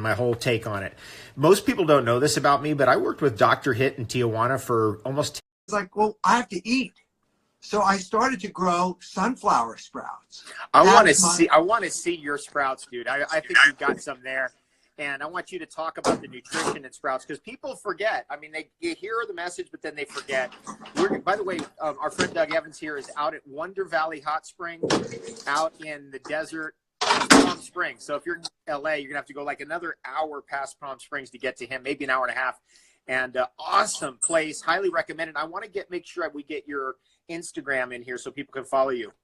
my whole take on it. Most people don't know this about me, but I worked with Dr. Hitt in Tijuana for almost. It's like, well, I have to eat. So I started to grow sunflower sprouts. I want to see your sprouts, dude. I think you've got some there. And I want you to talk about the nutrition in sprouts, because people forget. I mean, you hear the message, but then they forget. By the way, our friend Doug Evans here is out at Wonder Valley Hot Springs, out in the desert, Palm Springs. So if you're in LA, you're gonna have to go like another hour past Palm Springs to get to him, maybe an hour and a half. And awesome place, highly recommended. I want to make sure we get your Instagram in here so people can follow you.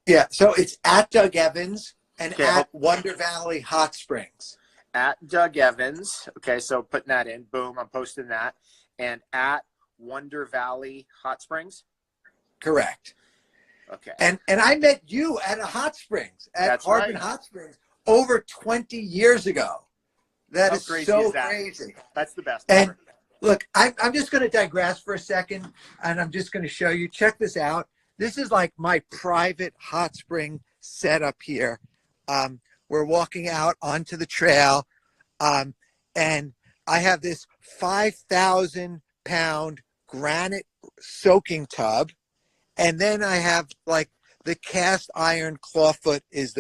Yeah, so it's at Doug Evans and at Wonder Valley Hot Springs. At Doug Evans. Okay, so putting that in. Boom, I'm posting that. And at Wonder Valley Hot Springs? Correct. Okay. And I met you at a hot springs, at Harbin Hot Springs, over 20 years ago. That is so crazy. That's the best. And look, I'm just going to digress for a second, and I'm just going to show you. Check this out. This is like my private hot spring setup here. We're walking out onto the trail, and I have this 5,000-pound granite soaking tub, and then I have like the cast iron clawfoot is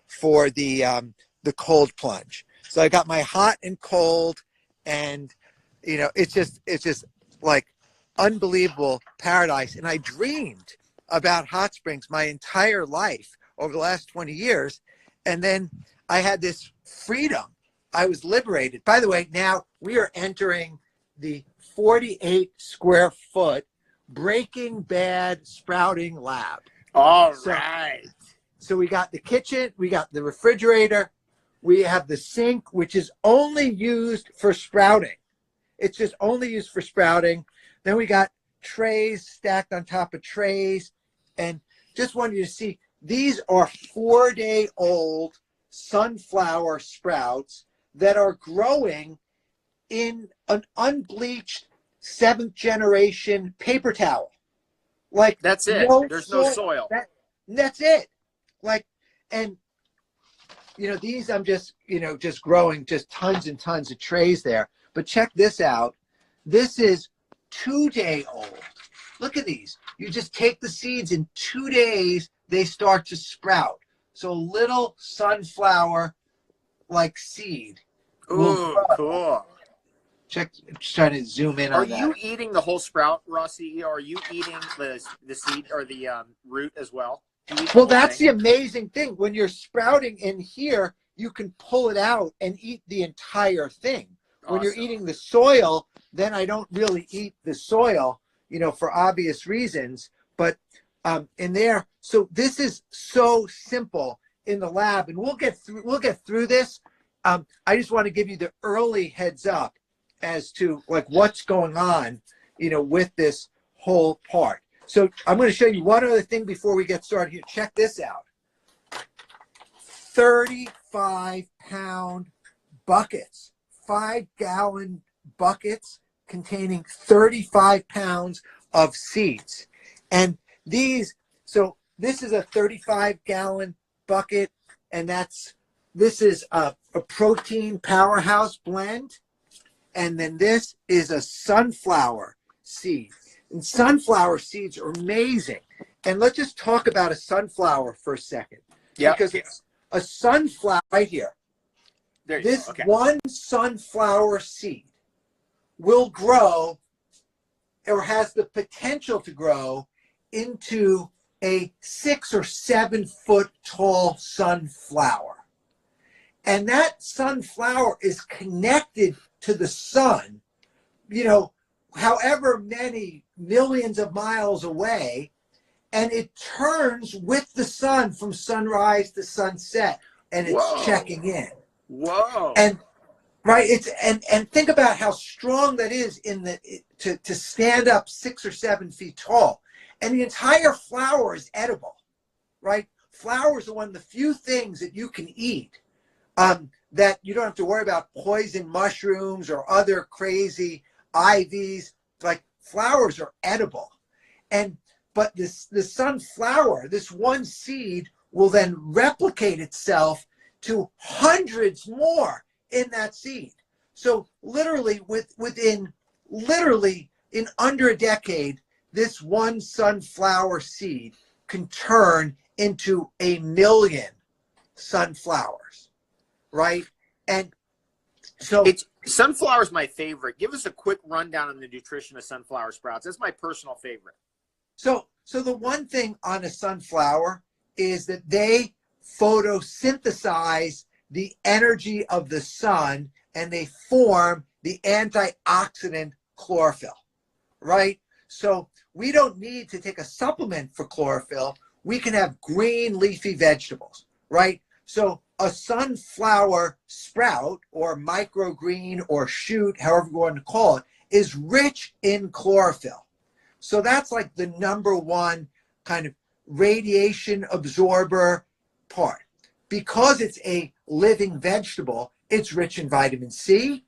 for the cold plunge. So I got my hot and cold, and it's just like unbelievable paradise. And I dreamed about hot springs my entire life over the last 20 years. And then I had this freedom. I was liberated. By the way, now we are entering the 48 square foot Breaking Bad sprouting lab. All right. So we got the kitchen, we got the refrigerator, we have the sink, which is only used for sprouting. It's just only used for sprouting. Then we got trays stacked on top of trays. And just wanted you to see, these are 4-day-old sunflower sprouts that are growing in an unbleached 7th-generation paper towel. Like, that's it. There's no soil. That's it. Like, and these I'm just growing just tons and tons of trays there. But check this out. This is 2-day-old. Look at these. You just take the seeds, in 2 days they start to sprout. So little sunflower like seed. Ooh, cool. Check, just trying to zoom in on that. Are you eating the whole sprout, Rossi? Or are you eating the seed or the root as well? Well, that's the amazing thing. When you're sprouting in here, you can pull it out and eat the entire thing. Awesome. When you're eating the soil, then I don't really eat the soil, for obvious reasons. But in there, so this is so simple in the lab, and we'll get through this. I just want to give you the early heads up as to like what's going on, with this whole part. So I'm going to show you one other thing before we get started here. Check this out. 35-pound buckets, 5-gallon buckets containing 35 pounds of seeds. And this is a 35-gallon bucket, and this is a protein powerhouse blend. And then this is a sunflower seed. And sunflower seeds are amazing. And let's just talk about a sunflower for a second. Yeah. Because it's a sunflower right here. One sunflower seed will grow, or has the potential to grow, into a 6 or 7 foot tall sunflower. And that sunflower is connected to the sun, however many millions of miles away, and it turns with the sun from sunrise to sunset, and it's checking in. Whoa. And right, and think about how strong that is to stand up 6 or 7 feet tall. And the entire flower is edible, right? Flowers are one of the few things that you can eat that you don't have to worry about poison mushrooms or other crazy IVs. Like, flowers are edible. But the sunflower, this one seed, will then replicate itself to hundreds more in that seed. So literally literally in under a decade, this one sunflower seed can turn into 1 million sunflowers, right? And so It's sunflower's my favorite. Give us a quick rundown on the nutrition of sunflower sprouts. That's my personal favorite. So the one thing on a sunflower is that they photosynthesize the energy of the sun and they form the antioxidant chlorophyll, right? So we don't need to take a supplement for chlorophyll. We can have green leafy vegetables, right? So a sunflower sprout or microgreen or shoot, however you want to call it, is rich in chlorophyll. So that's like the number one kind of radiation absorber part. Because it's a living vegetable, it's rich in vitamin C,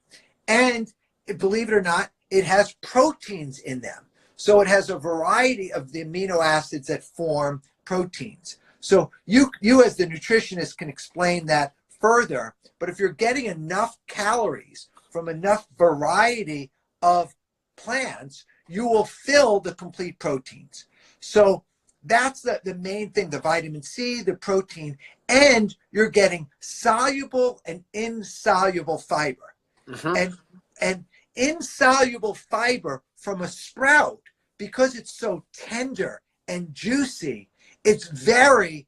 and believe it or not, it has proteins in them. So it has a variety of the amino acids that form proteins. So you as the nutritionist can explain that further, but if you're getting enough calories from enough variety of plants, you will fill the complete proteins. So that's the main thing, the vitamin C, the protein, and you're getting soluble and insoluble fiber. Mm-hmm. And insoluble fiber from a sprout, because it's so tender and juicy, it's very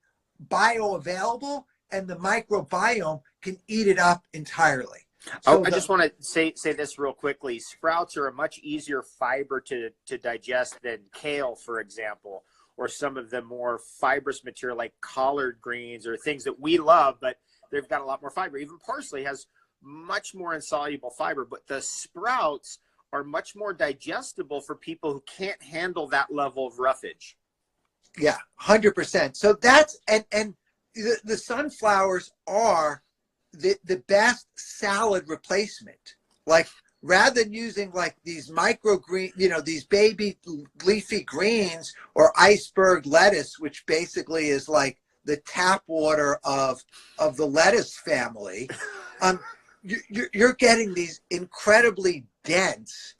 bioavailable, and the microbiome can eat it up entirely. So I just want to say this real quickly. Sprouts are a much easier fiber to digest than kale, for example, or some of the more fibrous material like collard greens or things that we love, but they've got a lot more fiber. Even parsley has much more insoluble fiber, but the sprouts are much more digestible for people who can't handle that level of roughage. Yeah, 100%. So that's, and the sunflowers are the best salad replacement. Like, rather than using like these microgreen, these baby leafy greens or iceberg lettuce, which basically is like the tap water of the lettuce family, you're getting these incredibly dense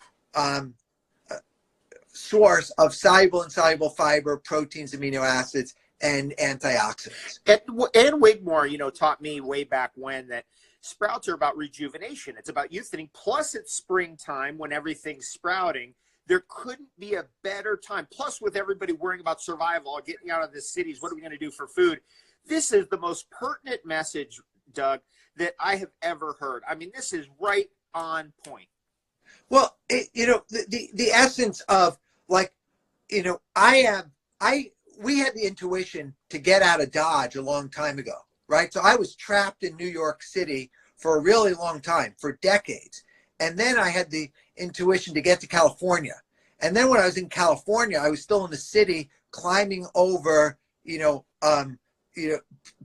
source of soluble and insoluble fiber, proteins, amino acids, and antioxidants. And Wigmore, taught me way back when that sprouts are about rejuvenation. It's about youth thinning. Plus, it's springtime when everything's sprouting. There couldn't be a better time. Plus, with everybody worrying about survival, getting out of the cities, what are we going to do for food? This is the most pertinent message, Doug, that I have ever heard. I mean, this is right on point. Well, the essence of like, we had the intuition to get out of Dodge a long time ago, right? So I was trapped in New York City for a really long time, for decades. And then I had the intuition to get to California. And then when I was in California, I was still in the city climbing over,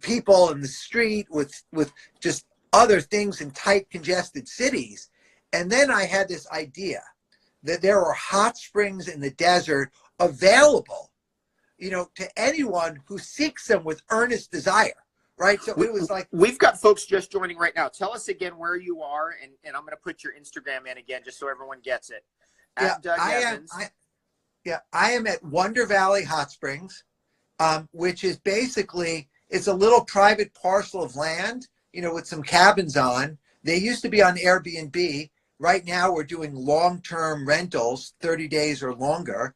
people in the street with just other things in tight, congested cities. And then I had this idea that there are hot springs in the desert available, to anyone who seeks them with earnest desire, right? So it was like... We've got folks just joining right now. Tell us again where you are, and I'm going to put your Instagram in again just so everyone gets it. Doug Evans. I am at Wonder Valley Hot Springs, which is basically, it's a little private parcel of land, with some cabins on. They used to be on Airbnb. Right now we're doing long-term rentals, 30 days or longer,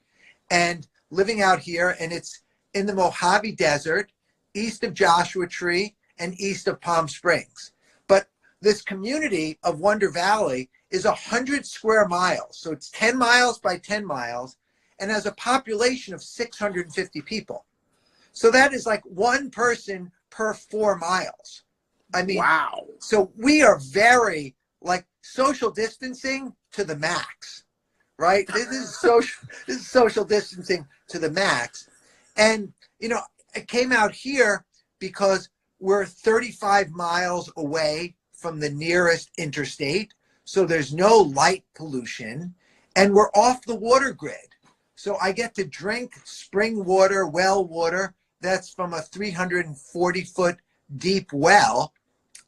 and living out here. And it's in the Mojave Desert, east of Joshua Tree and east of Palm Springs. But this community of Wonder Valley is 100 square miles. So it's 10 miles by 10 miles and has a population of 650 people. So that is like one person per 4 miles. I mean, wow. So we are very like social distancing to the max, right? This is social distancing to the max. And, I came out here because we're 35 miles away from the nearest interstate. So there's no light pollution and we're off the water grid. So I get to drink spring water, well water. That's from a 340-foot deep well.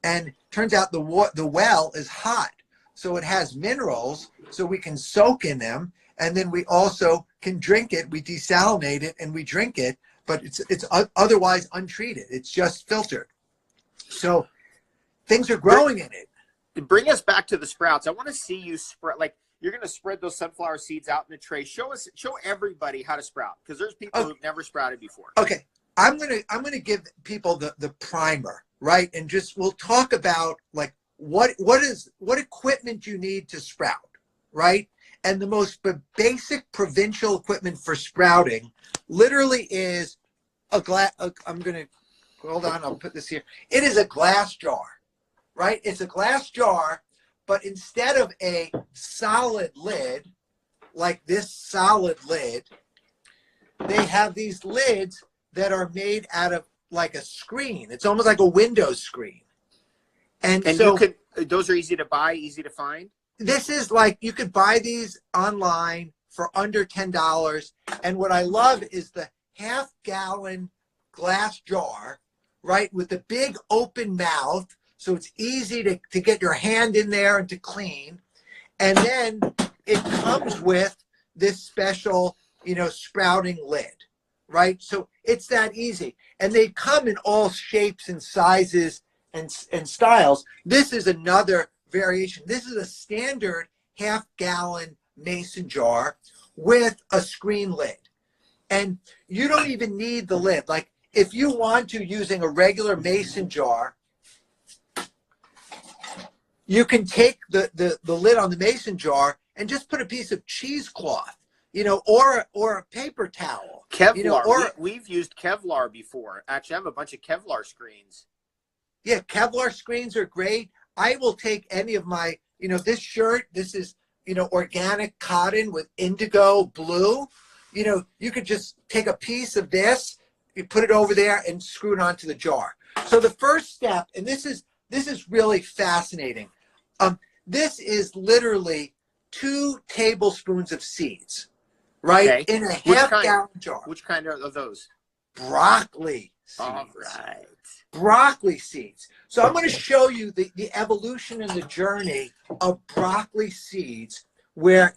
And turns out the well is hot. So it has minerals, so we can soak in them. And then we also can drink it. We desalinate it and we drink it, but it's otherwise untreated. It's just filtered. So things are growing in it. Bring us back to the sprouts. I want to see you spread, like you're going to spread those sunflower seeds out in a tray. Show everybody how to sprout, because there's people who've never sprouted before. Okay. I'm gonna give people the primer, right? And just we'll talk about like what equipment you need to sprout, right? And the most basic provincial equipment for sprouting literally is a glass. I'm gonna hold on. I'll put this here. It is a glass jar, right? It's a glass jar, but instead of a solid lid, like this solid lid, they have these lids that are made out of like a screen. It's almost like a window screen. And so those are easy to buy, easy to find. This is like, you could buy these online for under $10. And what I love is the half-gallon glass jar, right, with the big open mouth. So it's easy to get your hand in there and to clean. And then it comes with this special, sprouting lid, right? So it's that easy. And they come in all shapes and sizes and styles. This is another variation. This is a standard half-gallon mason jar with a screen lid. And you don't even need the lid. Like if you want to, using a regular mason jar, you can take the lid on the mason jar and just put a piece of cheesecloth, or a paper towel. Kevlar. We've used Kevlar before. Actually, I have a bunch of Kevlar screens. Yeah, Kevlar screens are great. I will take any of my, this shirt, this is, organic cotton with indigo blue. You could just take a piece of this, you put it over there and screw it onto the jar. So the first step, and this is really fascinating. This is literally 2 tablespoons of seeds, right? Okay. In a half-gallon jar. Which kind are those? Broccoli seeds. All right. Broccoli seeds. So I'm going to show you the evolution and the journey of broccoli seeds, where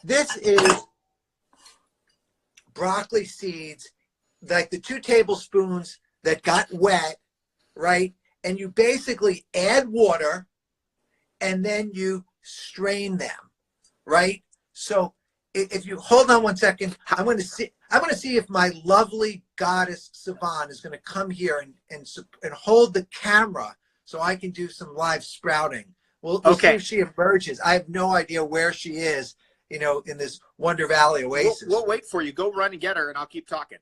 this is broccoli seeds, like the 2 tablespoons that got wet, right? And you basically add water and then you strain them, right? So if you hold on one second, I'm going to see if my lovely goddess Savan is going to come here and hold the camera so I can do some live sprouting. We'll see if she emerges. I have no idea where she is, in this Wonder Valley oasis. We'll wait for you. Go run and get her, and I'll keep talking.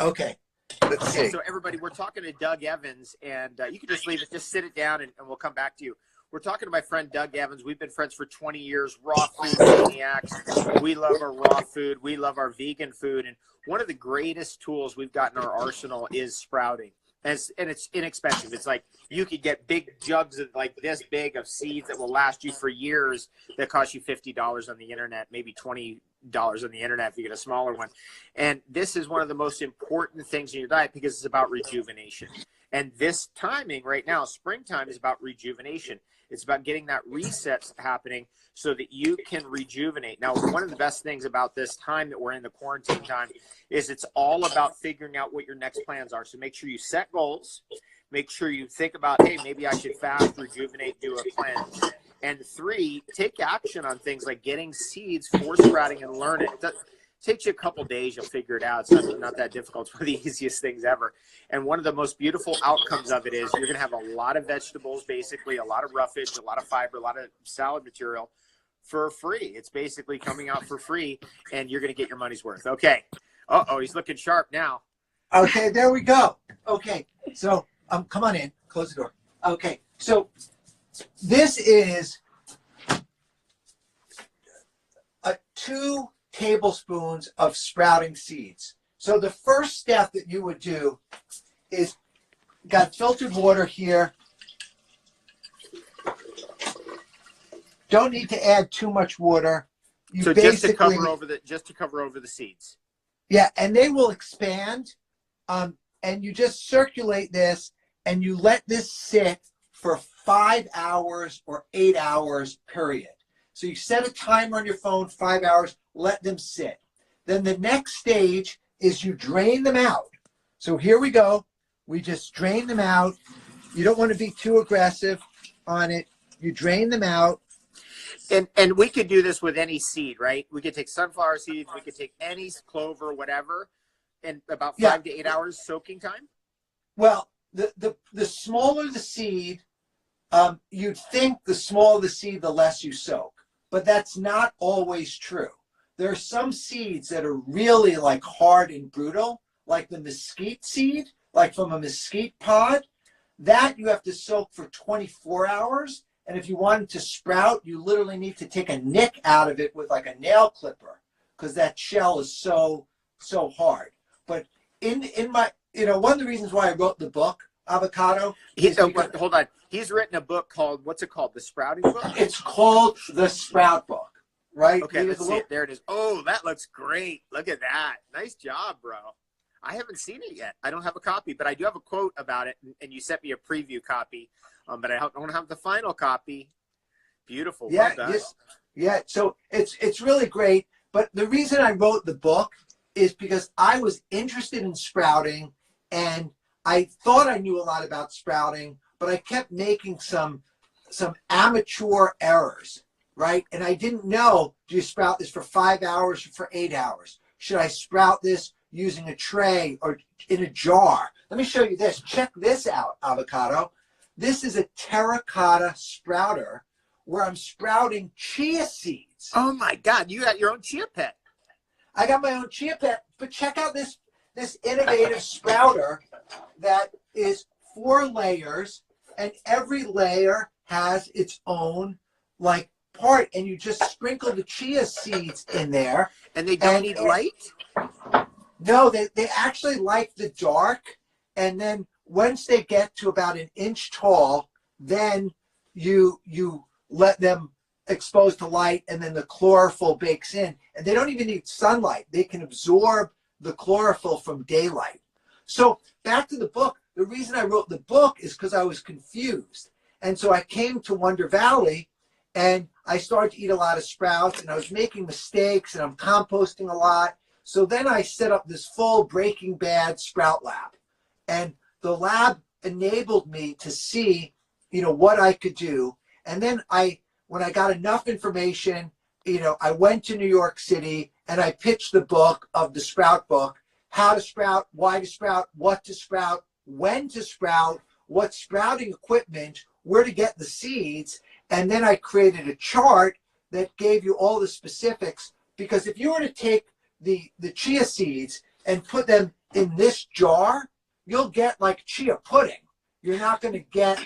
Okay. Let's see. So everybody, we're talking to Doug Evans, and you can just leave it. Just sit it down, and we'll come back to you. We're talking to my friend Doug Evans. We've been friends for 20 years, raw food maniacs. We love our raw food. We love our vegan food. And one of the greatest tools we've got in our arsenal is sprouting. And it's inexpensive. It's like you could get big jugs of like this big of seeds that will last you for years that cost you $50 on the internet, maybe $20 on the internet if you get a smaller one. And this is one of the most important things in your diet because it's about rejuvenation. And this timing right now, springtime, is about rejuvenation. It's about getting that reset happening so that you can rejuvenate. Now, one of the best things about this time that we're in, the quarantine time, is it's all about figuring out what your next plans are. So make sure you set goals. Make sure you think about, hey, maybe I should fast, rejuvenate, do a cleanse. And 3, take action on things like getting seeds for sprouting and learn it. It takes you a couple days. You'll figure it out. It's not that difficult. It's one of the easiest things ever. And one of the most beautiful outcomes of it is you're going to have a lot of vegetables, basically, a lot of roughage, a lot of fiber, a lot of salad material for free. It's basically coming out for free, and you're going to get your money's worth. Okay. Uh-oh, he's looking sharp now. Okay, there we go. Okay, so come on in. Close the door. Okay, so this is 2 tablespoons of sprouting seeds. So the first step that you would do is, got filtered water here. Don't need to add too much water. So just to cover over the seeds. Yeah, and they will expand. And you just circulate this, and you let this sit for 5 hours or 8 hours, period. So you set a timer on your phone, 5 hours, let them sit. Then the next stage is you drain them out. So here we go. We just drain them out. You don't want to be too aggressive on it. You drain them out. And we could do this with any seed, right? We could take sunflower seeds. We could take any clover, whatever, in about 5 to 8 hours soaking time. Well, the smaller the seed, you'd think the smaller the seed, the less you soak. But that's not always true. There are some seeds that are really like hard and brutal, like the mesquite seed, like from a mesquite pod. That you have to soak for 24 hours. And if you want it to sprout, you literally need to take a nick out of it with like a nail clipper because that shell is so hard. But in my, one of the reasons why I wrote the book, Avocado. Hold on. He's written a book called, what's it called? The Sprouting Book? It's called The Sprout Book, right? Okay, let's see it. There it is. Oh, that looks great. Look at that. Nice job, bro. I haven't seen it yet. I don't have a copy, but I do have a quote about it, and you sent me a preview copy, but I don't have the final copy. Beautiful. Yeah, well done. Yeah. So it's really great. But the reason I wrote the book is because I was interested in sprouting, and I thought I knew a lot about sprouting, but I kept making some amateur errors, right? And I didn't know, do you sprout this for 5 hours or for 8 hours? Should I sprout this using a tray or in a jar? Let me show you this. Check this out, Avocado. This is a terracotta sprouter where I'm sprouting chia seeds. Oh my God, you got your own chia pet. I got my own chia pet, but check out this innovative sprouter that is 4 layers, and every layer has its own like part, and you just sprinkle the chia seeds in there. And they don't need light? No, they actually like the dark, and then once they get to about an inch tall, then you let them expose to light, and then the chlorophyll bakes in. And they don't even need sunlight. They can absorb the chlorophyll from daylight. So back to the book. The reason I wrote the book is because I was confused. And so I came to Wonder Valley, and I started to eat a lot of sprouts, and I was making mistakes, and I'm composting a lot. So then I set up this full Breaking Bad sprout lab. And the lab enabled me to see, what I could do. And then when I got enough information, I went to New York City, and I pitched the book of the Sprout Book: how to sprout, why to sprout, what to sprout, when to sprout, what sprouting equipment, where to get the seeds. And then I created a chart that gave you all the specifics, because if you were to take the chia seeds and put them in this jar, you'll get like chia pudding. You're not going to get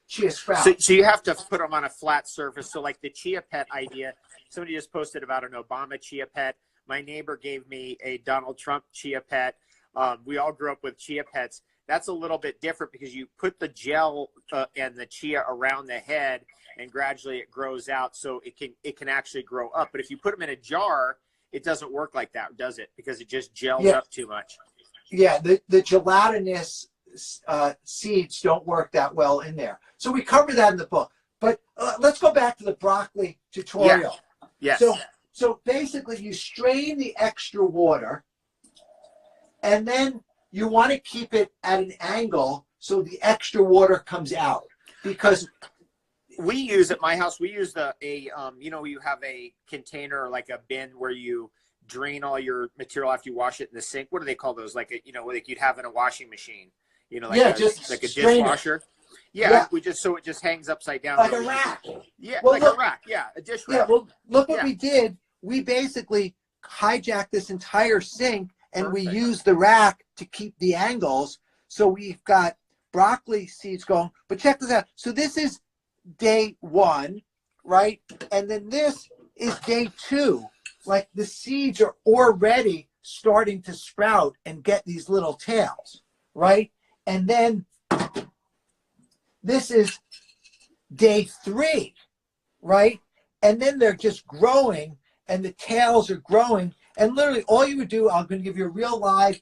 chia sprouts. So you have to put them on a flat surface. So like the chia pet idea, somebody just posted about an Obama chia pet. My neighbor gave me a Donald Trump chia pet. We all grew up with chia pets. That's a little bit different because you put the gel and the chia around the head, and gradually it grows out, so it can actually grow up. But if you put them in a jar, it doesn't work like that, does it? Because it just gels up too much. Yeah, the gelatinous seeds don't work that well in there. So we cover that in the book. But let's go back to the broccoli tutorial. Yeah. Yes. So basically, you strain the extra water, and then you want to keep it at an angle so the extra water comes out. Because we use at my house, we use you have a container, like a bin where you drain all your material after you wash it in the sink. What do they call those? Like you'd have in a washing machine. Like a dishwasher. Yeah, we just so it just hangs upside down. Like a rack. Yeah, well, a rack. Yeah, a dish rack. Yeah, well, look what we did. We basically hijacked this entire sink, and we used the rack to keep the angles. So we've got broccoli seeds going. But check this out. So this is day 1, right? And then this is day 2. Like the seeds are already starting to sprout and get these little tails, right? And then this is day 3, right? And then they're just growing, and the tails are growing. And literally all you would do, I'm going to give you a real live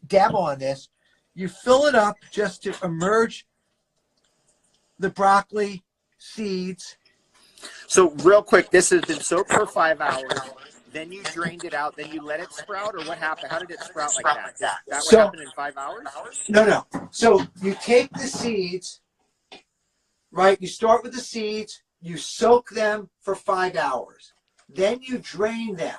demo on this. you fill it up just to emerge the broccoli seeds. So real quick, this has been soaked for 5 hours. Then you drained it out. Then you let it sprout, or what happened? How did it sprout like that? Is that what happened in 5 hours? No. So you take the seeds, right? You start with the seeds. You soak them for 5 hours. Then you drain them,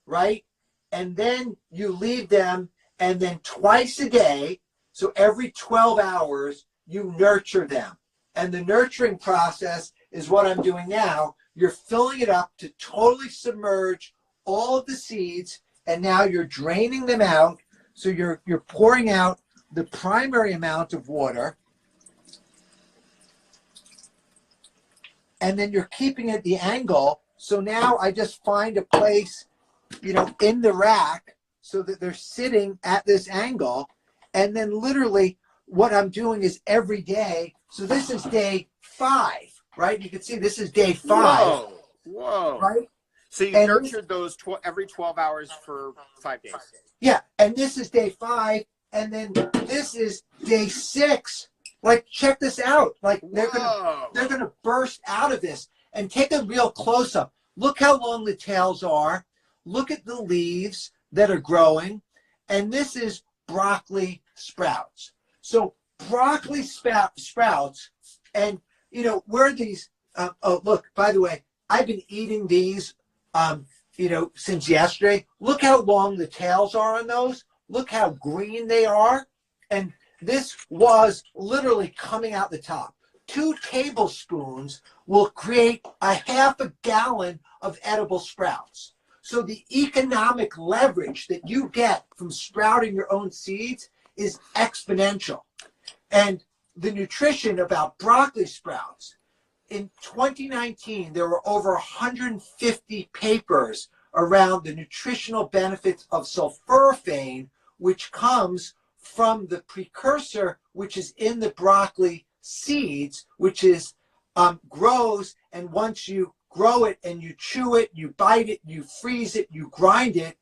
right? And then you leave them, and then twice a day, so every 12 hours, you nurture them. And the nurturing process is what I'm doing now. You're filling it up to totally submerge all of the seeds, and now you're draining them out. So you're pouring out the primary amount of water, and then you're keeping it at the angle. So now I just find a place, in the rack so that they're sitting at this angle. And then literally what I'm doing is every day. So this is day 5, right? You can see this is day 5. Whoa. Right? So you nurtured those every 12 hours for 5 days. Yeah. And this is day 5. And then this is day 6. Like, check this out. Like, they're gonna burst out of this. And take a real close up. Look how long the tails are. Look at the leaves that are growing. And this is broccoli sprouts. So broccoli sprouts, and where these, oh, look, by the way, I've been eating these, since yesterday. Look how long the tails are on those. Look how green they are. And this was literally coming out the top. 2 tablespoons will create a half a gallon of edible sprouts. So the economic leverage that you get from sprouting your own seeds is exponential. And the nutrition about broccoli sprouts, in 2019, there were over 150 papers around the nutritional benefits of sulforaphane, which comes from the precursor, which is in the broccoli seeds, which is grows, and once you grow it and you chew it, you bite it, you freeze it, you grind it,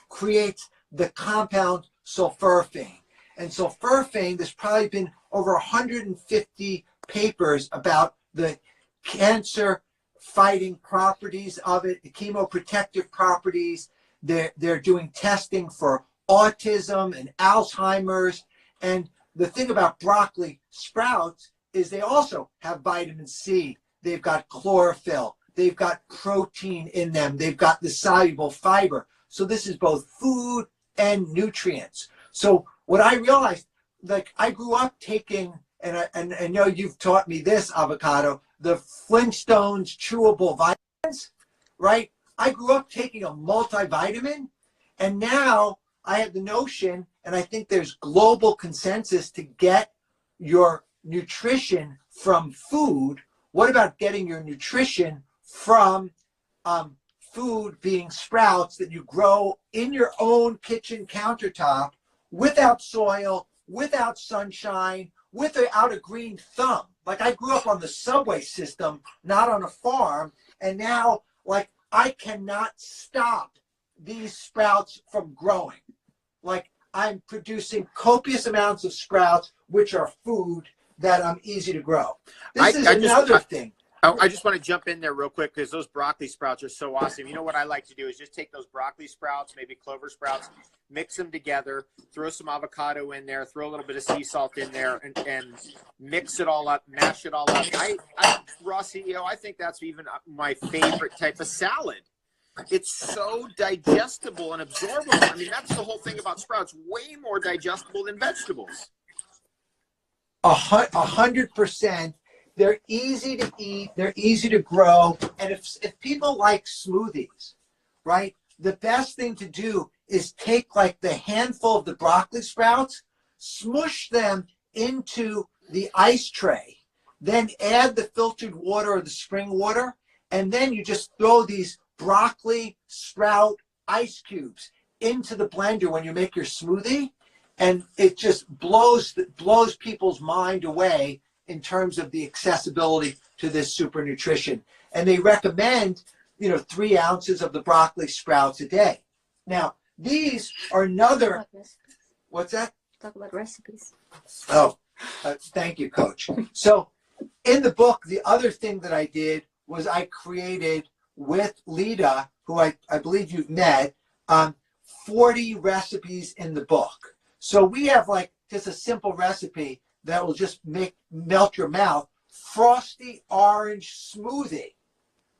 creates the compound sulforaphane. And sulforaphane, there's probably been over 150 papers about the cancer fighting properties of it, the chemoprotective properties. They're doing testing for autism and Alzheimer's. And the thing about broccoli sprouts is they also have vitamin C. They've got chlorophyll. They've got protein in them. They've got the soluble fiber. So this is both food and nutrients. So what I realized, like, I grew up taking, and I know you've taught me this, Avocado, the Flintstones chewable vitamins, right? I grew up taking a multivitamin, and now I have the notion, and I think there's global consensus to get your nutrition from food. What about getting your nutrition from food being sprouts that you grow in your own kitchen countertop without soil, without sunshine, without a green thumb? Like, I grew up on the subway system, not on a farm, and now, like, I cannot stop these sprouts from growing. Like, I'm producing copious amounts of sprouts, which are food that easy to grow. This is another thing. I just want to jump in there real quick because those broccoli sprouts are so awesome. You know what I like to do is just take those broccoli sprouts, maybe clover sprouts, mix them together, throw some avocado in there, throw a little bit of sea salt in there, and mix it all up, mash it all up. Raw CEO, I think that's even my favorite type of salad. It's so digestible and absorbable. I mean, that's the whole thing about sprouts, way more digestible than vegetables. 100%. They're easy to eat. They're easy to grow. And if people like smoothies, right, the best thing to do is take like the handful of the broccoli sprouts, smush them into the ice tray, then add the filtered water or the spring water, and then you just throw these broccoli sprout ice cubes into the blender when you make your smoothie, and it just blows people's mind away in terms of the accessibility to this super nutrition. And they recommend, 3 ounces of the broccoli sprouts a day. Now, these are another, what's that? talk about recipes. Oh, thank you, Coach. So in the book, the other thing that I did was I created with Lita, who I believe you've met, 40 recipes in the book. So we have like just a simple recipe that will just melt your mouth. Frosty orange smoothie,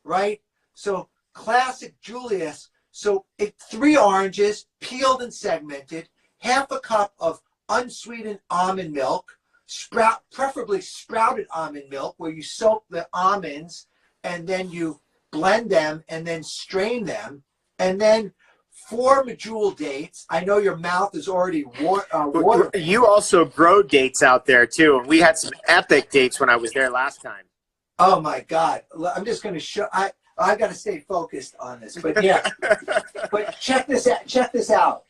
right? So classic Julius. So 3 oranges, peeled and segmented, half a cup of unsweetened almond milk, preferably sprouted almond milk, where you soak the almonds and then you blend them and then strain them, and then 4 medjool dates. I know your mouth is already water. You also grow dates out there too, and we had some epic dates when I was there last time. Oh my God! I'm just going to show. I got to stay focused on this, but yeah. But check this out. Check this out.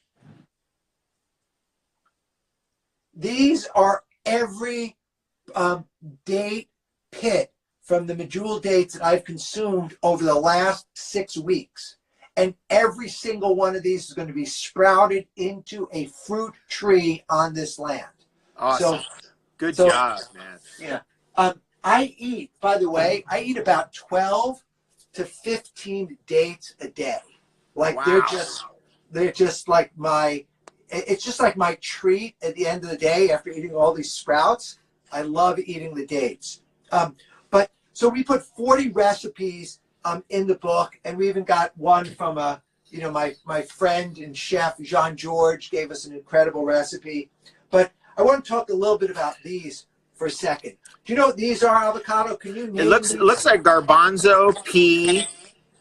These are every date pit from the medjool dates that I've consumed over the last 6 weeks. And every single one of these is going to be sprouted into a fruit tree on this land. Awesome. Good job, man. Yeah. I eat, by the way, about 12 to 15 dates a day. Like wow. they're just like it's just like my treat at the end of the day after eating all these sprouts. I love eating the dates. But so we put 40 recipes in the book, and we even got one from my friend and chef Jean-Georges gave us an incredible recipe. But I want to talk a little bit about these for a second. Do you know what these are, Avocado? Can you name it looks like garbanzo, pea,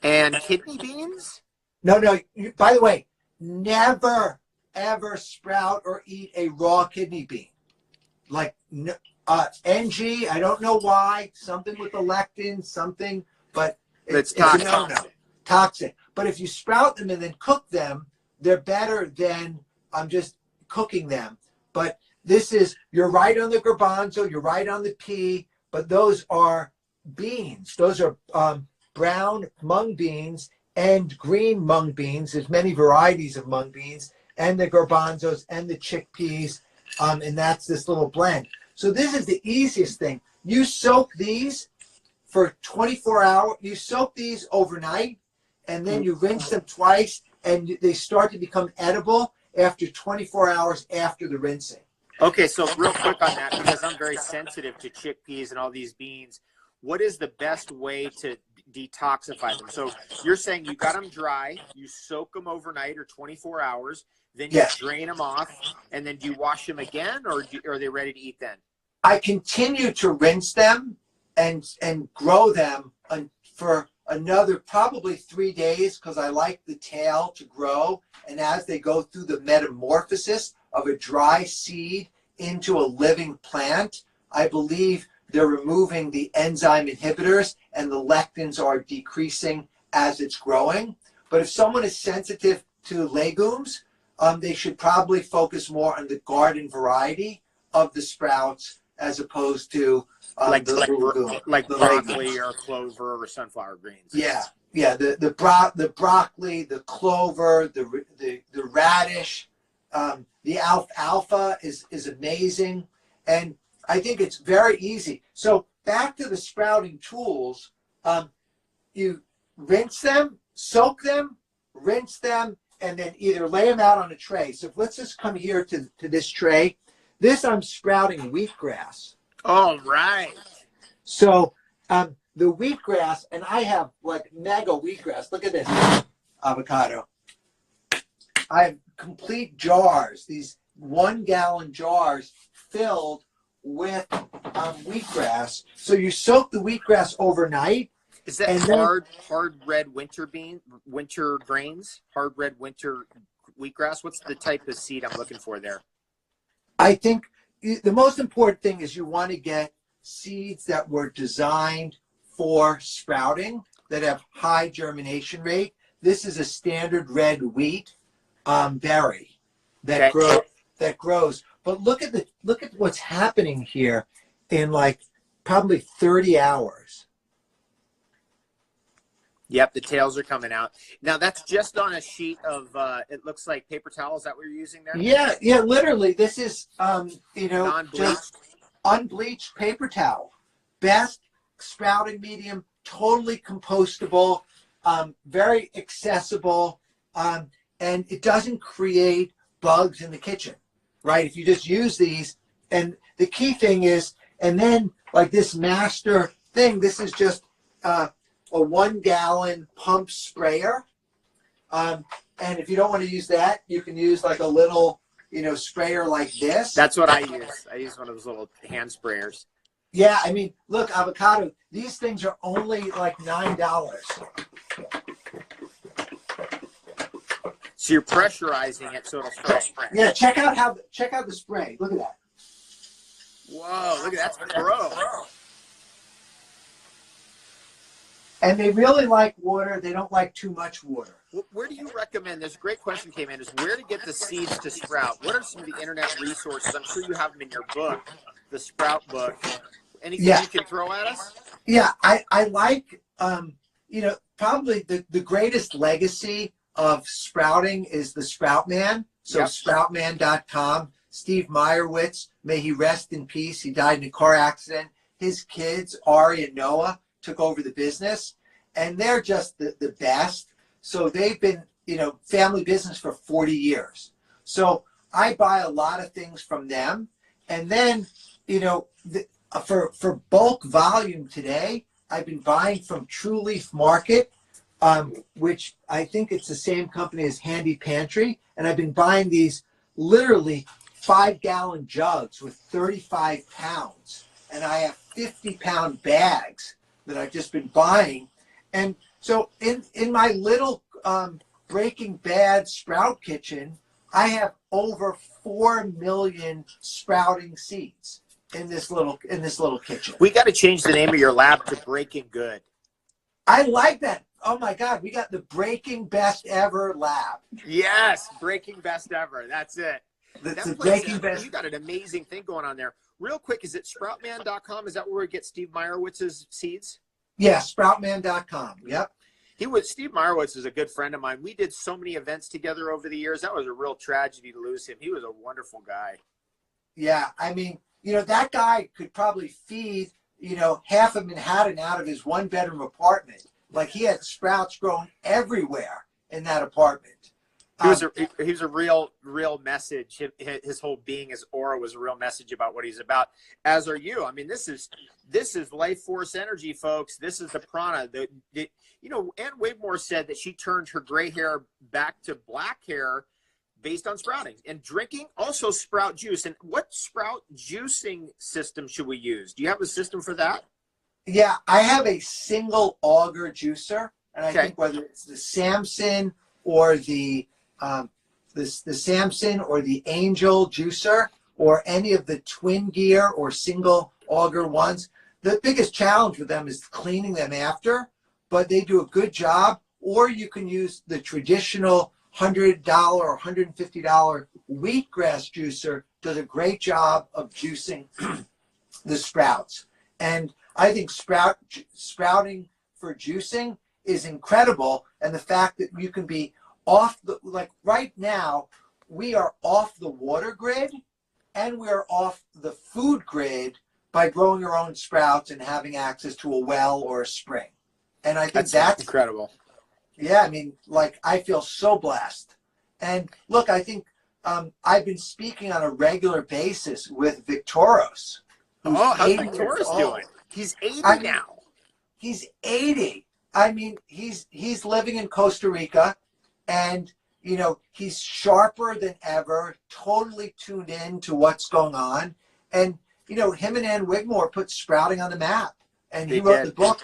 and kidney beans? No. By the way, never ever sprout or eat a raw kidney bean. Like NG, I don't know why, something with the lectin, something, but it's a no-no. Toxic. But if you sprout them and then cook them, they're better than just cooking them. But you're right on the garbanzo, you're right on the pea, but those are beans. Those are brown mung beans and green mung beans. There's many varieties of mung beans, and the garbanzos and the chickpeas, and that's this little blend. So this is the easiest thing. You soak these for 24 hours. You soak these overnight, and then you rinse them twice, and they start to become edible after 24 hours after the rinsing. Okay, so real quick on that, because I'm very sensitive to chickpeas and all these beans, what is the best way to detoxify them? So you're saying you got them dry, you soak them overnight or 24 hours, then you drain them off, and then do you wash them again, or are they ready to eat then? I continue to rinse them and grow them for another probably 3 days, because I like the tail to grow. And as they go through the metamorphosis of a dry seed into a living plant, I believe they're removing the enzyme inhibitors and the lectins are decreasing as it's growing. But if someone is sensitive to legumes, they should probably focus more on the garden variety of the sprouts as opposed to like the broccoli legumes. or clover or sunflower greens. Yeah. The broccoli, the clover, the radish, the alfalfa is amazing, and I think it's very easy. So back to the sprouting tools, you rinse them, soak them, rinse them, and then either lay them out on a tray. So let's just come here to this tray. This I'm sprouting wheatgrass. All right. So the wheatgrass, and I have like mega wheatgrass. Look at this, Avocado. I have complete jars, these 1 gallon jars filled with wheatgrass. So you soak the wheatgrass overnight. Is that hard red winter grains? Hard red winter wheatgrass? What's the type of seed I'm looking for there? I think the most important thing is you want to get seeds that were designed for sprouting, that have high germination rate. This is a standard red wheat berry that grows. But look at what's happening here in like probably 30 hours. Yep, the tails are coming out. Now that's just on a sheet of, it looks like paper towel. Is that what you're using there? Yeah, yeah, literally. This is, Non-bleached. just unbleached paper towel. Best sprouting medium, totally compostable, very accessible, and it doesn't create bugs in the kitchen, right? If you just use these, and the key thing is, and then like this master thing, this is just a 1 gallon pump sprayer. And if you don't want to use that, you can use like a little, sprayer like this. That's what I use. I use one of those little hand sprayers. Yeah, I mean, look, Avocado, these things are only like $9. So you're pressurizing it so it'll spray. Yeah, check out the spray. Look at that. Whoa, look at that. That's pro. And they really like water. They don't like too much water. Where do you recommend? There's a great question came in. Is where to get the seeds to sprout? What are some of the internet resources? I'm sure you have them in your book, the Sprout book. Anything you can throw at us? Yeah, I like, probably the greatest legacy of sprouting is the Sprout Man. So sproutman.com. Steve Meyerowitz, may he rest in peace. He died in a car accident. His kids, Ari and Noah, took over the business, and they're just the best. So they've been, family business for 40 years. So I buy a lot of things from them. And then, for bulk volume today, I've been buying from True Leaf Market, which I think it's the same company as Handy Pantry. And I've been buying these literally 5-gallon jugs with 35 pounds. And I have 50-pound bags that I've just been buying. And so in my little Breaking Bad sprout kitchen, I have over 4 million sprouting seeds in this little kitchen. We got to change the name of your lab to Breaking Good. I like that. Oh my God, we got the Breaking Best Ever lab. Yes, Breaking Best Ever. That's it. The Breaking Best. You got an amazing thing going on there. Real quick, is it sproutman.com? Is that where we get Steve Meyerowitz's seeds? Yeah, sproutman.com. Yep. Steve Meyerowitz is a good friend of mine. We did so many events together over the years. That was a real tragedy to lose him. He was a wonderful guy. Yeah, I mean, that guy could probably feed, half of Manhattan out of his 1-bedroom apartment. Like, he had sprouts growing everywhere in that apartment. He was a real message. His whole being, his aura was a real message about what he's about. As are you. I mean, this is life force energy, folks. This is the prana. Ann Wigmore said that she turned her gray hair back to black hair based on sprouting and drinking also sprout juice. And what sprout juicing system should we use? Do you have a system for that? Yeah, I have a single auger juicer, and I think whether it's the Samson or the Samson or the Angel juicer or any of the twin gear or single auger ones, the biggest challenge with them is cleaning them after, but they do a good job. Or you can use the traditional $100 or $150 Wheatgrass juicer. Does a great job of juicing the sprouts. And I think sprouting for juicing is incredible. And the fact that you can be right now, we are off the water grid and we are off the food grid by growing our own sprouts and having access to a well or a spring. And I think that's incredible. Yeah, I mean, I feel so blessed. And look, I think I've been speaking on a regular basis with Victoros. How's Victoros doing? He's 80 now. He's 80. I mean, he's living in Costa Rica, and he's sharper than ever, totally tuned in to what's going on. And him and Ann Wigmore put sprouting on the map, and he wrote the book.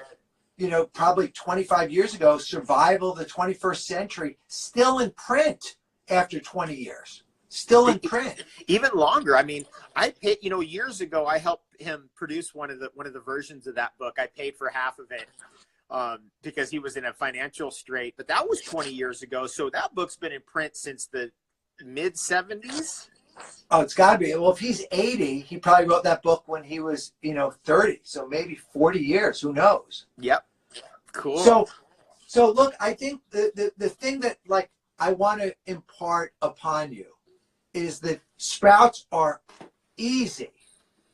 Probably 25 years ago, Survival of the 21st Century, still in print after 20 years. Still in print. Even longer. I mean, I paid, years ago, I helped him produce one of the versions of that book. I paid for half of it because he was in a financial strait. But that was 20 years ago. So that book's been in print since the mid-70s. Oh, it's got to be. Well, if he's 80, he probably wrote that book when he was, 30. So maybe 40 years. Who knows? Yep. Cool. So So look, I think the thing that like I want to impart upon you is that sprouts are easy.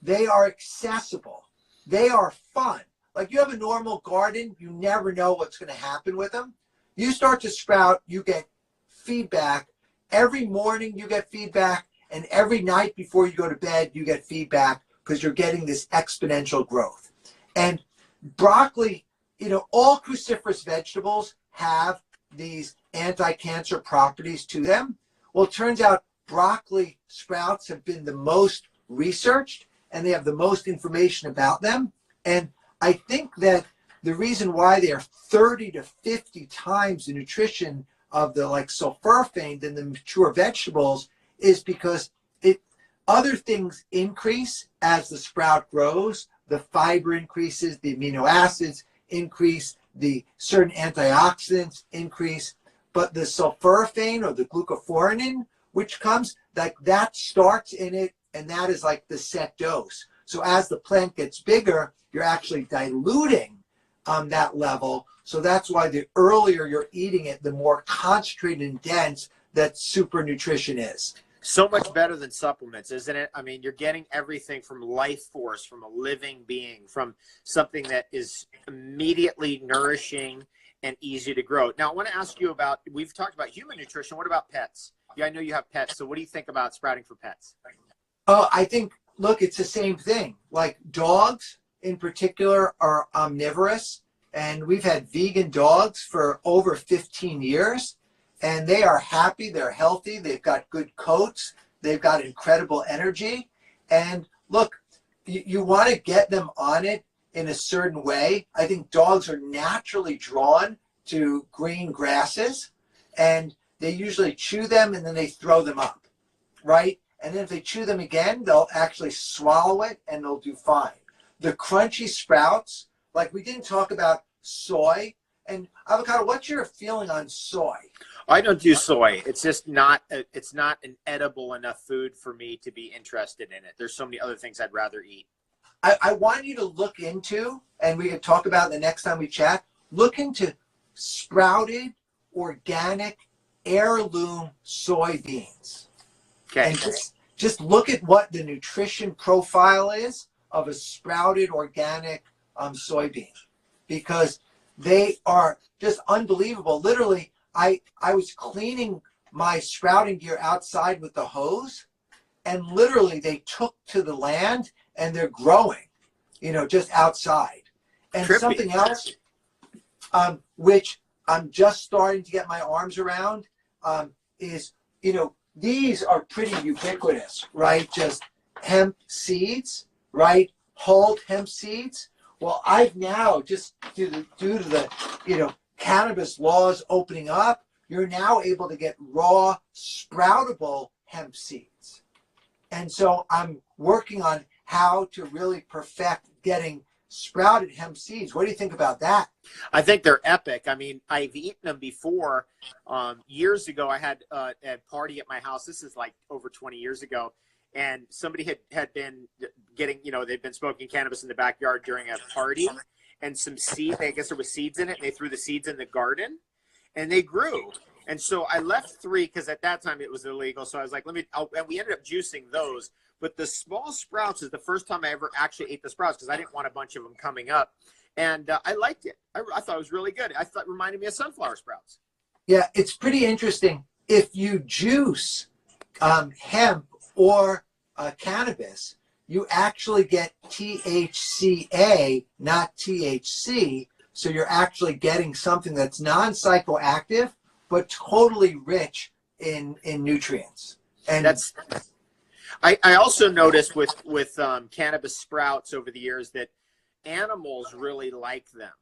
They are accessible. They are fun. Like you have a normal garden, you never know what's going to happen with them. You start to sprout, you get feedback. Every morning you get feedback, and every night before you go to bed, you get feedback because you're getting this exponential growth. And broccoli, you know, all cruciferous vegetables have these anti-cancer properties to them. Well, it turns out broccoli sprouts have been the most researched and they have the most information about them. And I think that the reason why they are 30 to 50 times the nutrition of the like sulforaphane than the mature vegetables is because other things increase as the sprout grows. The fiber increases, the amino acids increase, the certain antioxidants increase, but the sulforaphane or the glucophorinin, which comes, like that starts in it, and that is like the set dose. So as the plant gets bigger, you're actually diluting that level. So that's why the earlier you're eating it, the more concentrated and dense that super nutrition is. So much better than supplements, isn't it? I mean, you're getting everything from life force, from a living being, from something that is immediately nourishing and easy to grow. Now, I want to ask you about, we've talked about human nutrition. What about pets? Yeah, I know you have pets. So what do you think about sprouting for pets? Oh, I think, look, it's the same thing. Like dogs in particular are omnivorous, and we've had vegan dogs for over 15 years. And they are happy, they're healthy, they've got good coats, they've got incredible energy. And look, you want to get them on it in a certain way. I think dogs are naturally drawn to green grasses, and they usually chew them and then they throw them up, right? And then if they chew them again, they'll actually swallow it and they'll do fine. The crunchy sprouts, like we didn't talk about soy. And Avocado, what's your feeling on soy? I don't do soy. It's just not, it's not an edible enough food for me to be interested in it. There's so many other things I'd rather eat. I want you to look into, and we can talk about it the next time we chat, look into sprouted, organic, heirloom soybeans. Okay. And just look at what the nutrition profile is of a sprouted organic soybean, because they are just unbelievable. Literally, I was cleaning my sprouting gear outside with the hose, and literally they took to the land and they're growing, you know, just outside. And Trippy. Something else, which I'm just starting to get my arms around, is, you know, these are pretty ubiquitous, right? Just hemp seeds, right? Hulled hemp seeds. Well, I've now, just due to the, you know, cannabis laws opening up, you're now able to get raw sproutable hemp seeds. And so I'm working on how to really perfect getting sprouted hemp seeds. What do you think about that? I think they're epic. I mean, I've eaten them before. Years ago, I had a party at my house. This is like over 20 years ago. And somebody had been getting, you know, they'd been smoking cannabis in the backyard during a party, and some seed, I guess there was seeds in it, and they threw the seeds in the garden and they grew. And so I left 3 because at that time it was illegal. So I was like, and we ended up juicing those. But the small sprouts is the first time I ever actually ate the sprouts because I didn't want a bunch of them coming up. And I liked it. I thought it was really good. I thought it reminded me of sunflower sprouts. Yeah, it's pretty interesting. If you juice hemp or cannabis, you actually get THCA, not THC. So you're actually getting something that's non-psychoactive, but totally rich in nutrients. And I also noticed with cannabis sprouts over the years that animals really like them.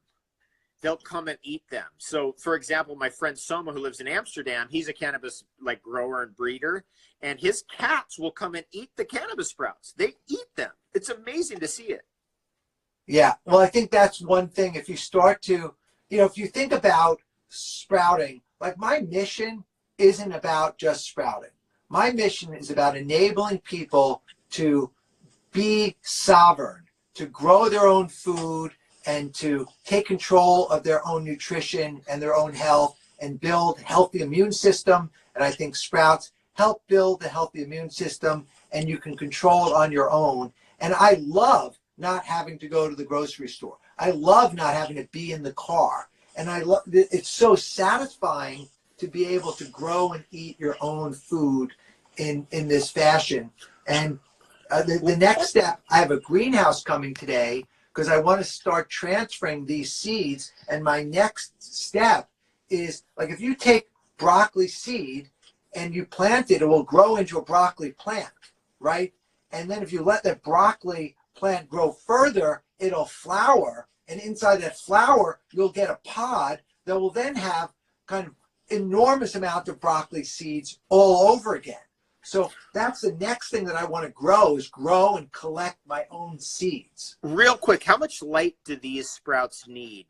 They'll come and eat them. So, for example, my friend Soma, who lives in Amsterdam, he's a cannabis like grower and breeder, and his cats will come and eat the cannabis sprouts. They eat them. It's amazing to see it. yeah, well, I think that's one thing. If you start to, you know, if you think about sprouting, like my mission isn't about just sprouting. My mission is about enabling people to be sovereign, to grow their own food and to take control of their own nutrition and their own health and build a healthy immune system. And I think sprouts help build the healthy immune system, and you can control it on your own. And I love not having to go to the grocery store. I love not having to be in the car. And I love it's so satisfying to be able to grow and eat your own food in this fashion. And the next step, I have a greenhouse coming today because I want to start transferring these seeds. And my next step is, like, if you take broccoli seed and you plant it, it will grow into a broccoli plant, right? And then if you let that broccoli plant grow further, it'll flower. And inside that flower, you'll get a pod that will then have kind of enormous amount of broccoli seeds all over again. So that's the next thing that I want to grow, is grow and collect my own seeds. Real quick, how much light do these sprouts need?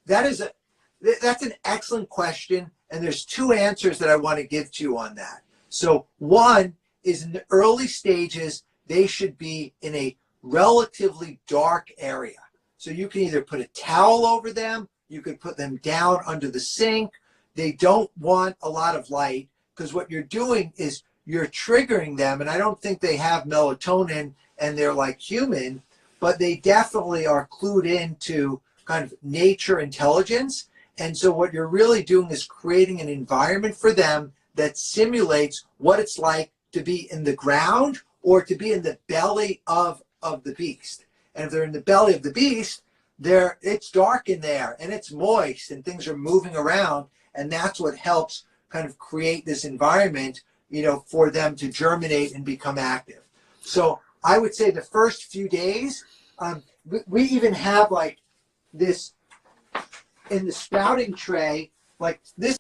That's an excellent question, and there's two answers that I want to give to you on that. So one is, in the early stages, they should be in a relatively dark area. So you can either put a towel over them, you could put them down under the sink. They don't want a lot of light, because what you're doing is you're triggering them. And I don't think they have melatonin and they're like human, but they definitely are clued into kind of nature intelligence. And so what you're really doing is creating an environment for them that simulates what it's like to be in the ground or to be in the belly of the beast. And if they're in the belly of the beast, it's dark in there and it's moist and things are moving around. And that's what helps kind of create this environment, for them to germinate and become active. So I would say the first few days, we even have like this in the sprouting tray, like this.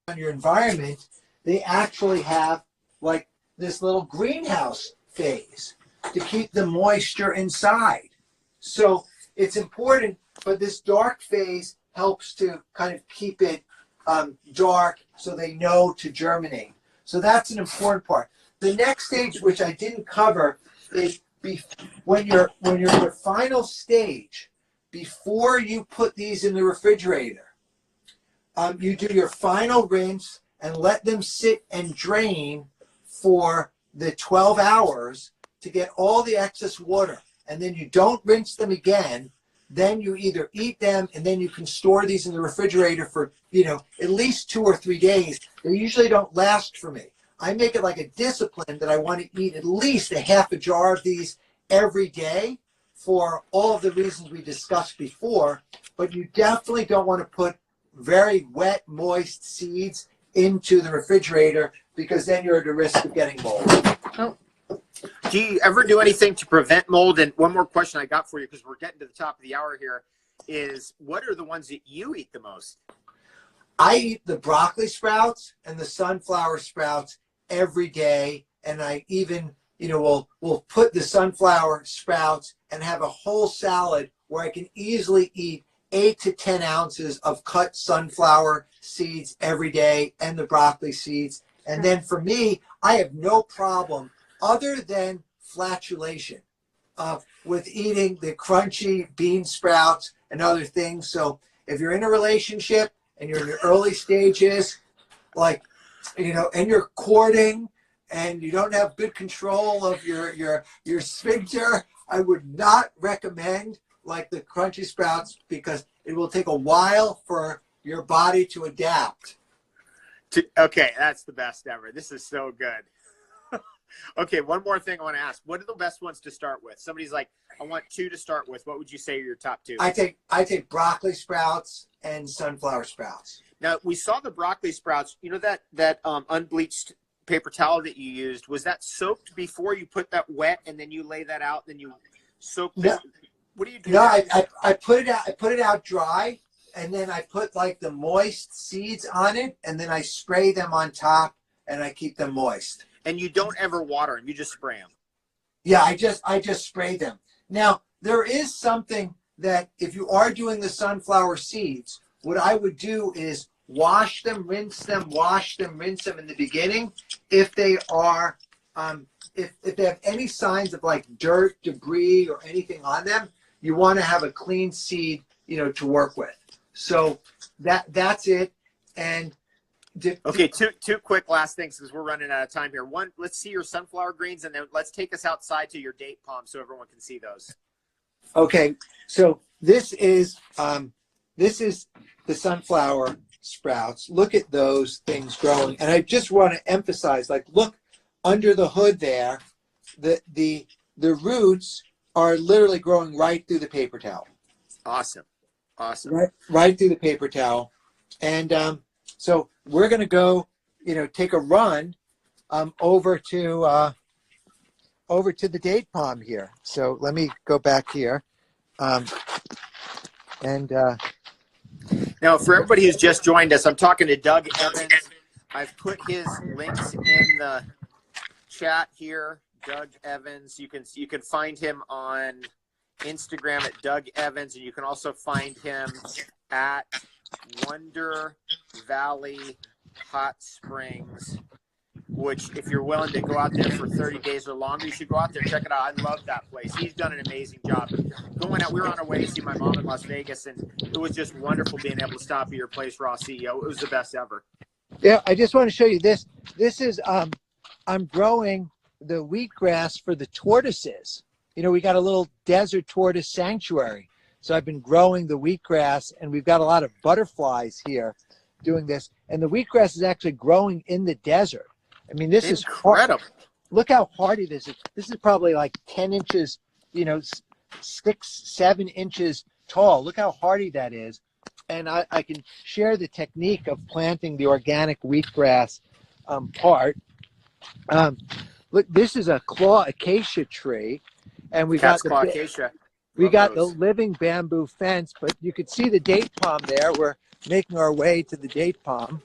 On your environment, they actually have like this little greenhouse phase to keep the moisture inside. So it's important, but this dark phase helps to kind of keep it dark so they know to germinate. So that's an important part. The next stage, which I didn't cover, is when you're in your final stage, before you put these in the refrigerator, you do your final rinse and let them sit and drain for the 12 hours to get all the excess water. And then you don't rinse them again. Then you either eat them, and then you can store these in the refrigerator for, at least 2 or 3 days. They usually don't last for me. I make it like a discipline that I want to eat at least a half a jar of these every day for all of the reasons we discussed before. But you definitely don't want to put very wet, moist seeds into the refrigerator, because then you're at a risk of getting mold. Oh. Do you ever do anything to prevent mold? And one more question I got for you, because we're getting to the top of the hour here, is what are the ones that you eat the most? I eat the broccoli sprouts and the sunflower sprouts every day. And I even, we'll put the sunflower sprouts and have a whole salad where I can easily eat 8 to 10 ounces of cut sunflower seeds every day, and the broccoli seeds. And then for me, I have no problem, other than flatulation, with eating the crunchy bean sprouts and other things. So if you're in a relationship and you're in your early stages, and you're courting and you don't have good control of your sphincter, I would not recommend like the crunchy sprouts, because it will take a while for your body to adapt. Okay, that's the best ever. This is so good. Okay, one more thing I want to ask. What are the best ones to start with? Somebody's like, I want 2 to start with. What would you say are your top 2? I take broccoli sprouts and sunflower sprouts. Now, we saw the broccoli sprouts. That unbleached paper towel that you used, was that soaked before you put that wet, and then you lay that out, then you soak that? No. What do you do? No, I put it out. I put it out dry, and then I put like the moist seeds on it, and then I spray them on top, and I keep them moist. And you don't ever water them; you just spray them. Yeah, I just spray them. Now there is something that if you are doing the sunflower seeds, what I would do is wash them, rinse them, wash them, rinse them in the beginning. If they are, if they have any signs of like dirt, debris, or anything on them, you want to have a clean seed, to work with. So that's it. And okay, two quick last things because we're running out of time here. One, let's see your sunflower greens, and then let's take us outside to your date palm so everyone can see those. Okay, so this is the sunflower sprouts. Look at those things growing, and I just want to emphasize, like, look under the hood there. The roots are literally growing right through the paper towel. Awesome. Right through the paper towel, and so we're going to go, take a run over to the date palm here. So let me go back here. Now, for everybody who's just joined us, I'm talking to Doug Evans. I've put his links in the chat here. Doug Evans. You can find him on Instagram at Doug Evans, and you can also find him at Wonder Valley Hot Springs, which if you're willing to go out there for 30 days or longer, you should go out there, check it out. I love that place. He's done an amazing job. Going out, we were on our way to see my mom in Las Vegas, and it was just wonderful being able to stop at your place, Raw CEO. It was the best ever. Yeah, I just want to show you this. This is, I'm growing the wheatgrass for the tortoises. We got a little desert tortoise sanctuary. So I've been growing the wheatgrass, and we've got a lot of butterflies here doing this. And the wheatgrass is actually growing in the desert. I mean, this is incredible. Look how hardy this is. This is probably like 10 inches, 6-7 inches tall. Look how hardy that is. And I can share the technique of planting the organic wheatgrass part. Look, this is a claw acacia tree, and we got claw acacia. We got the living bamboo fence, but you could see the date palm there. We're making our way to the date palm.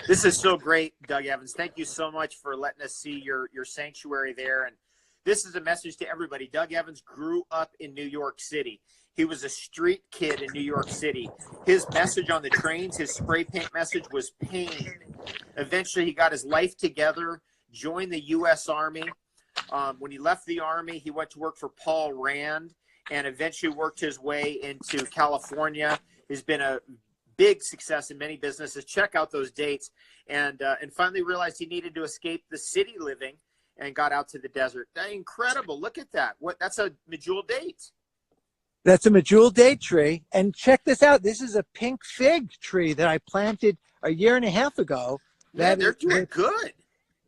This is so great, Doug Evans. Thank you so much for letting us see your sanctuary there. And this is a message to everybody. Doug Evans grew up in New York City. He was a street kid in New York City. His message on the trains, his spray paint message was pain. Eventually, he got his life together, joined the U.S. Army. When he left the Army, he went to work for Paul Rand and eventually worked his way into California. He's been a big success in many businesses. Check out those dates. And finally realized he needed to escape the city living and got out to the desert. Incredible. Look at that. That's a medjool date. That's a medjool date tree. And check this out. This is a pink fig tree that I planted a year and a half ago. They're doing good.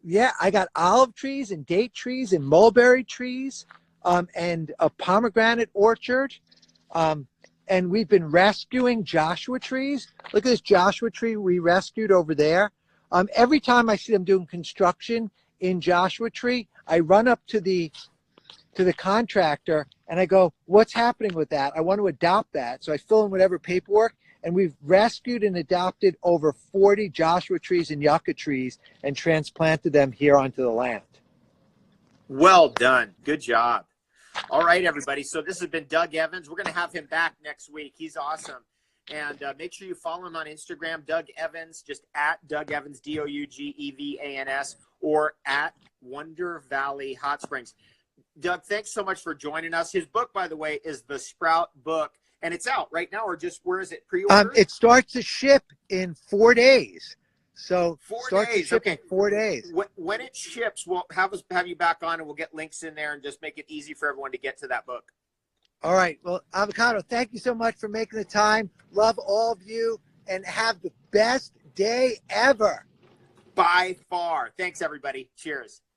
Yeah, I got olive trees and date trees and mulberry trees and a pomegranate orchard. And we've been rescuing Joshua trees. Look at this Joshua tree we rescued over there. Every time I see them doing construction in Joshua tree, I run up to the contractor and I go, what's happening with that? I want to adopt that. So I fill in whatever paperwork. And we've rescued and adopted over 40 Joshua trees and yucca trees and transplanted them here onto the land. Well done. Good job. All right, everybody. So this has been Doug Evans. We're going to have him back next week. He's awesome. And make sure you follow him on Instagram, Doug Evans, just at Doug Evans, DOUGEVANS, or at Wonder Valley Hot Springs. Doug, thanks so much for joining us. His book, by the way, is The Sprout Book. And it's out right now, or just where is it? Pre-order? It starts to ship in 4 days. So 4 days. Okay. 4 days. When it ships, we'll have you back on, and we'll get links in there and just make it easy for everyone to get to that book. All right. Well, Avocado, thank you so much for making the time. Love all of you, and have the best day ever. By far. Thanks, everybody. Cheers.